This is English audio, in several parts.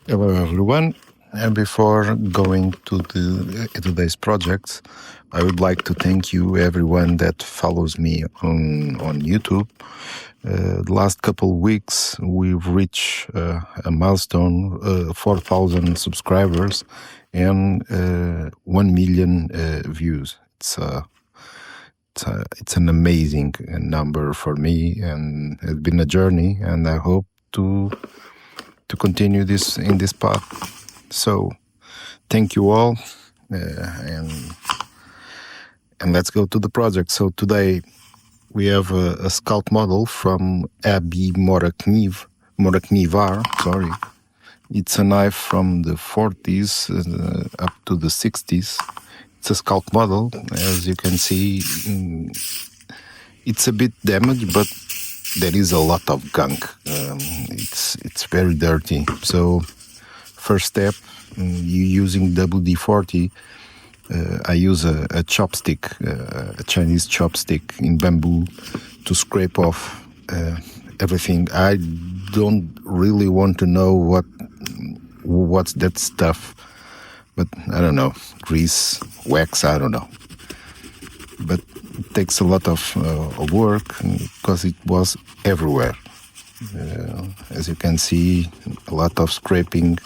Hello everyone, and before going to today's project, I would like to thank you everyone that follows me on YouTube. The last couple of weeks we've reached a milestone, 4,000 subscribers and 1 million views. It's an amazing number for me, and it's been a journey, and I hope to continue this in this path. So thank you all, and let's go to the project. So today we have a sculpt model from AB Moraknivar. Sorry, it's a knife from the 40s up to the 60s. It's a sculpt model. As you can see, it's a bit damaged, but there is a lot of gunk. It's very dirty. So first step, you using WD-40. I use a chopstick, a Chinese chopstick in bamboo, to scrape off everything. I don't really want to know what's that stuff, but I don't know, grease, wax, I don't know. But it takes a lot of work because it was everywhere. As you can see, a lot of scraping.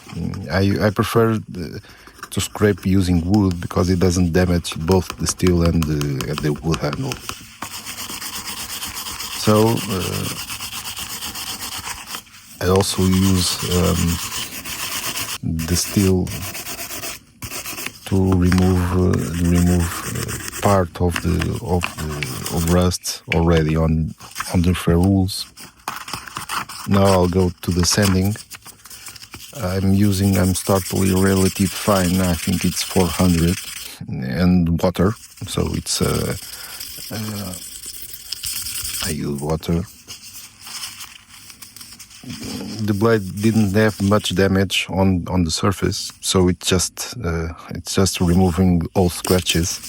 I prefer to scrape using wood because it doesn't damage both the steel and the wood handle. So I also use the steel to remove part of rust already on the ferrules. Now I'll go to the sanding. I'm starting relative fine. I think it's 400 and water. So it's I use water. The blade didn't have much damage on the surface, so it's just removing all scratches.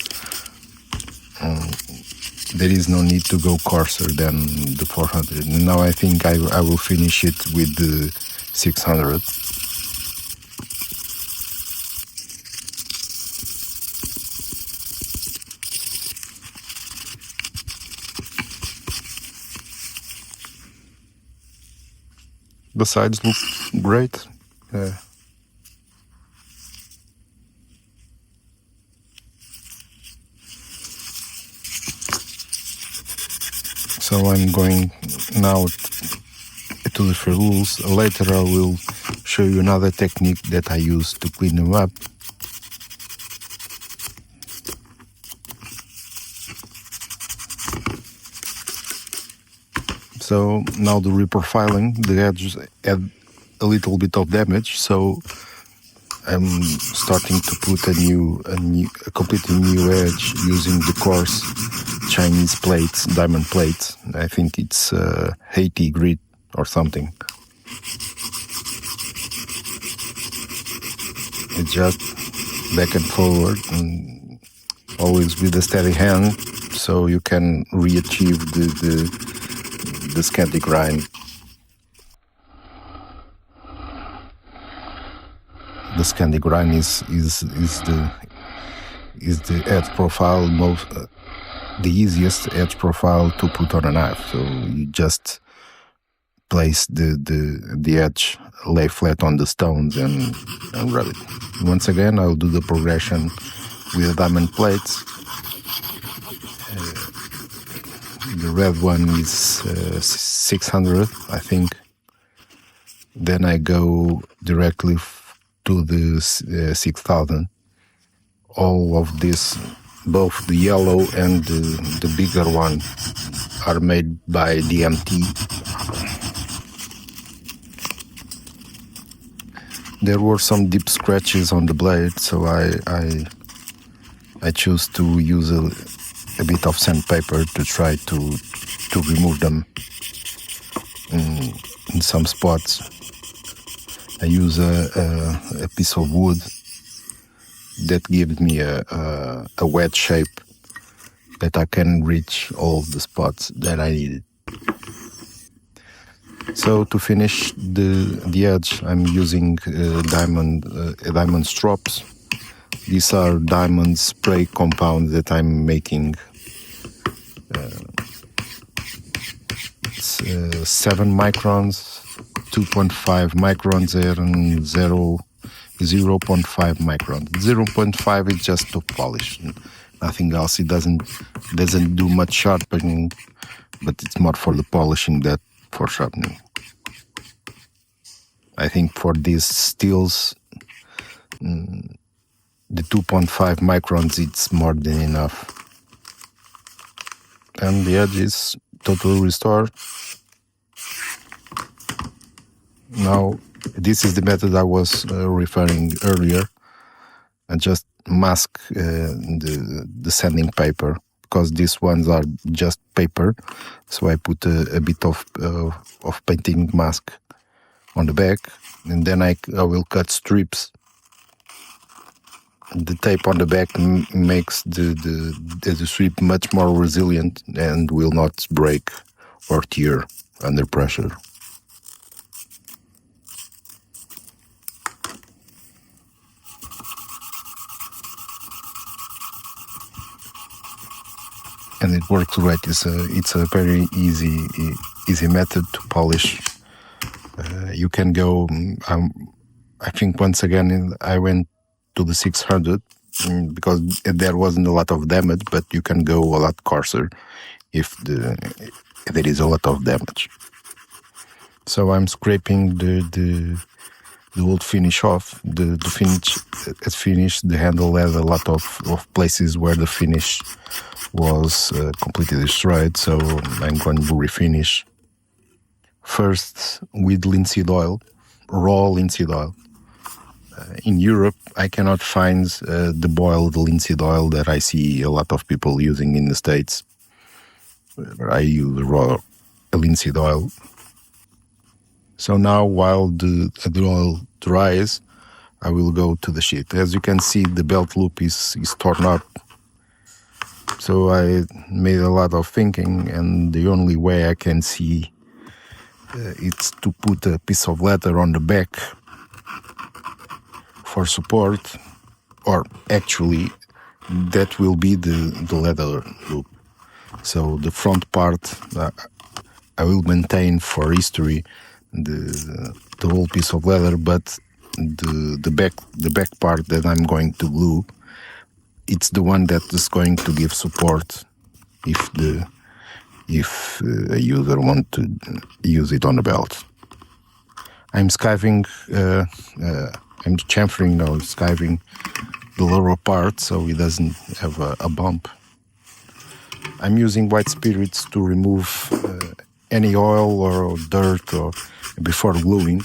There is no need to go coarser than the 400. Now I think I will finish it with the 600. The sides look great. So I'm going now to the ferrules. Later I will show you another technique that I use to clean them up. So now the reprofiling, the edges had a little bit of damage, so I'm starting to put a completely new edge using the coarse Chinese plates, diamond plates. I think it's 80 grit or something. It's just back and forward, and always with a steady hand, so you can re-achieve the scanty grind. The scanty grind is the edge profile, the easiest edge profile to put on a knife. So you just place the edge, lay flat on the stones and rub it. Once again, I'll do the progression with diamond plates. The red one is 600, I think. Then I go directly to the 6,000. All of this, both the yellow and the bigger one, are made by DMT. There were some deep scratches on the blade, so I choose to use a bit of sandpaper to try to remove them in some spots. I use a piece of wood that gives me a wet shape that I can reach all the spots that I needed. So to finish the edge, I'm using diamond strops. These are diamond spray compounds that I'm making. It's 7 microns, 2.5 microns there, and 0.5 microns. 0.5 is just to polish, nothing else. It doesn't do much sharpening, but it's more for the polishing than for sharpening. I think for these steels, the 2.5 microns, it's more than enough. And the edge is totally restored. Now, this is the method I was referring earlier. I just mask the sanding paper, because these ones are just paper. So I put a bit of painting mask on the back, and then I will cut strips. The tape on the back makes the strip much more resilient and will not break or tear under pressure. And it works great. It's a very easy method to polish. You can go. I think once again I went to the 600 because there wasn't a lot of damage, but you can go a lot coarser if there is a lot of damage. So I'm scraping the old finish off. The finish at finish, the handle had a lot of places where the finish was completely destroyed, so I'm going to refinish. First with linseed oil, raw linseed oil. In Europe, I cannot find the boiled linseed oil that I see a lot of people using in the States. I use raw linseed oil. So now, while the oil dries, I will go to the sheath. As you can see, the belt loop is torn up. So I made a lot of thinking, and the only way I can see it's to put a piece of leather on the back for support, or actually that will be the leather loop. So the front part I will maintain for history, the whole piece of leather, but the back part that I'm going to glue, it's the one that is going to give support if a user want to use it on the belt. I'm skiving, I'm chamfering or skiving the lower part so it doesn't have a bump. I'm using white spirits to remove any oil or dirt or before gluing.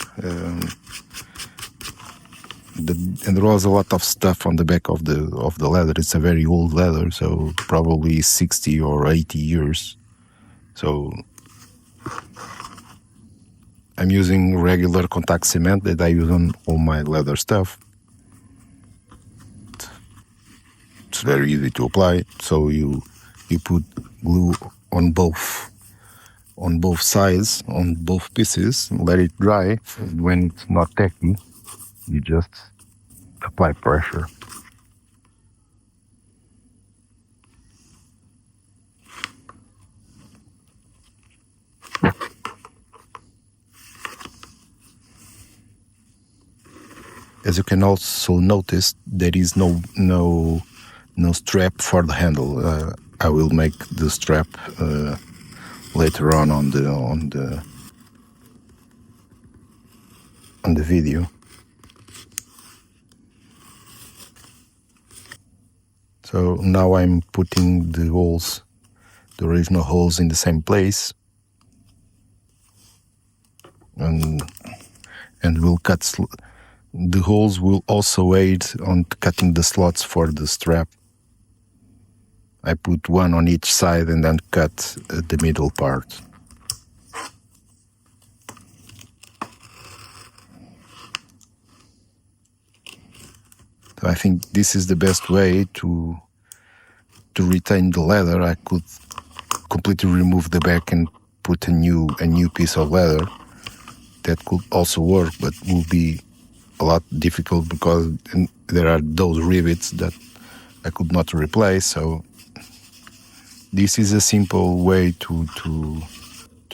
And there was a lot of stuff on the back of the leather. It's a very old leather, so probably 60 or 80 years. So I'm using regular contact cement that I use on all my leather stuff. It's very easy to apply. So you put glue on both sides, on both pieces, let it dry. When it's not tacky, you just apply pressure. As you can also notice, there is no strap for the handle. I will make the strap later on the video. So now I'm putting the original holes in the same place, and we'll cut. The holes will also aid on cutting the slots for the strap. I put one on each side and then cut the middle part. So I think this is the best way to retain the leather. I could completely remove the back and put a new piece of leather, that could also work, but will be a lot difficult because there are those rivets that I could not replace. So this is a simple way to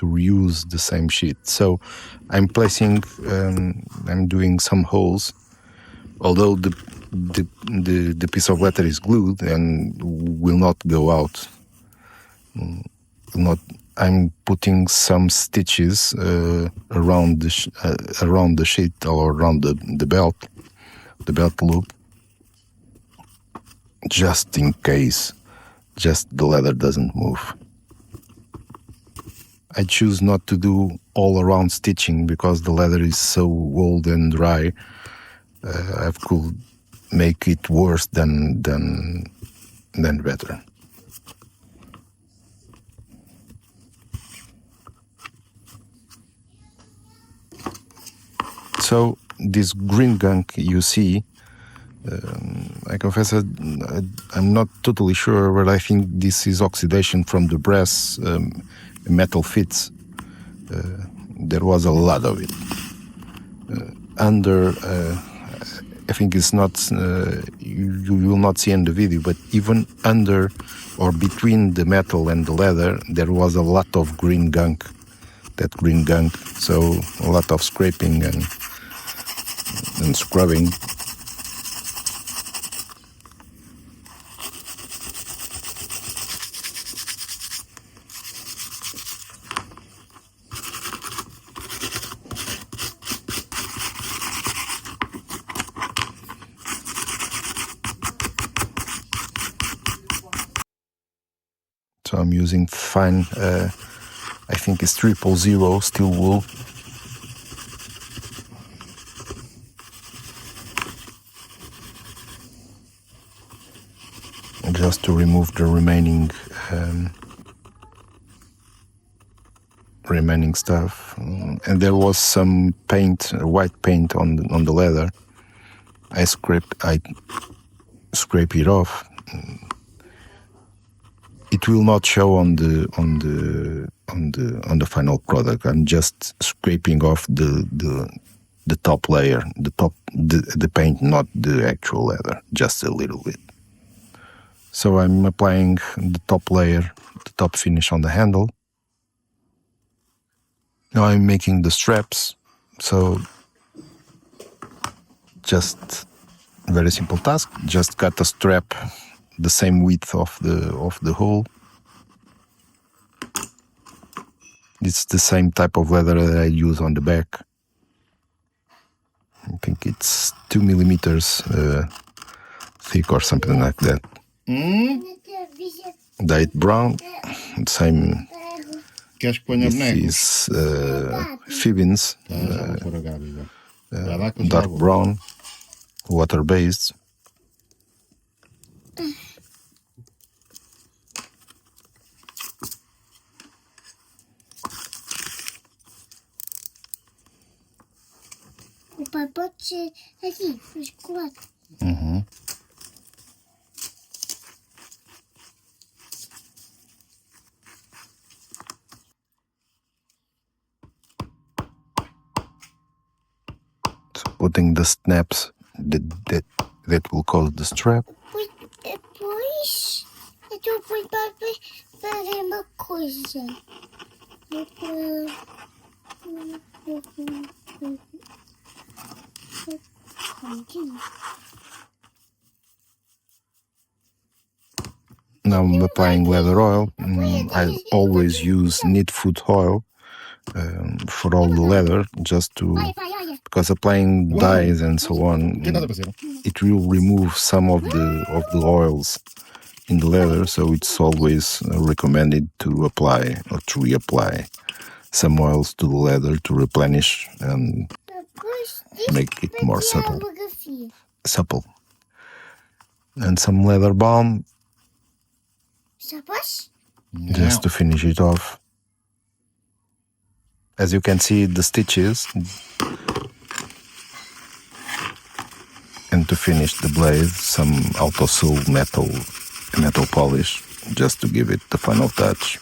reuse the same sheet. So I'm placing, I'm doing some holes. Although the piece of leather is glued and will not go out. I'm putting some stitches around the sheet or around the belt loop, just in case, just the leather doesn't move. I choose not to do all around stitching because the leather is so old and dry. I could make it worse than better. So this green gunk you see, I confess that I'm not totally sure, but I think this is oxidation from the brass metal fits. There was a lot of it. I think it's not, you will not see in the video, but even under or between the metal and the leather, there was a lot of green gunk, so a lot of scraping and scrubbing. So I'm using fine, I think it's 000 steel wool. Just to remove the remaining stuff. And there was some paint, white paint on the leather. I scrape it off. It will not show on the final product. I'm just scraping off the top layer, the paint, not the actual leather, just a little bit. So I'm applying the top layer, the top finish on the handle. Now I'm making the straps. So just very simple task. Just cut a strap the same width of the hole. It's the same type of leather that I use on the back. I think it's 2 millimeters thick or something like that. Dyed brown, same. This is Fibbins, dark brown, water-based. O pai pode ser aqui, chocolate. So putting the snaps that will cause the strap. Depois eu estou para fazer uma coisa. Now I'm applying leather oil. I always use knitfoot oil for all the leather, just to, because applying dyes and so on, it will remove some of the oils in the leather. So it's always recommended to apply or to reapply some oils to the leather to replenish and make it more supple. And some leather balm, just to finish it off. As you can see, the stitches, and to finish the blade, some Autosul metal polish, just to give it the final touch.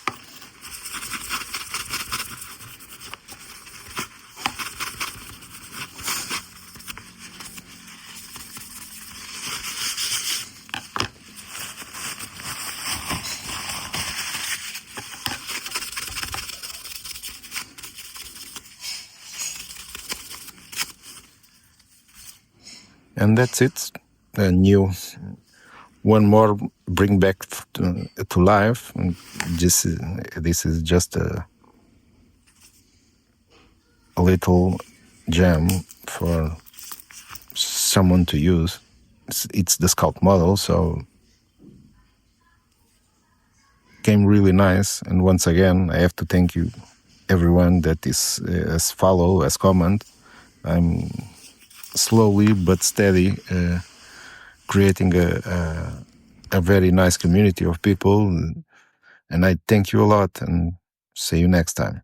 And that's it. A new one more bring back to life. This is just a little gem for someone to use. It's the Scout model, so came really nice. And once again, I have to thank you, everyone that is as follow, as comment. I'm slowly but steady creating a very nice community of people, and I thank you a lot, and see you next time.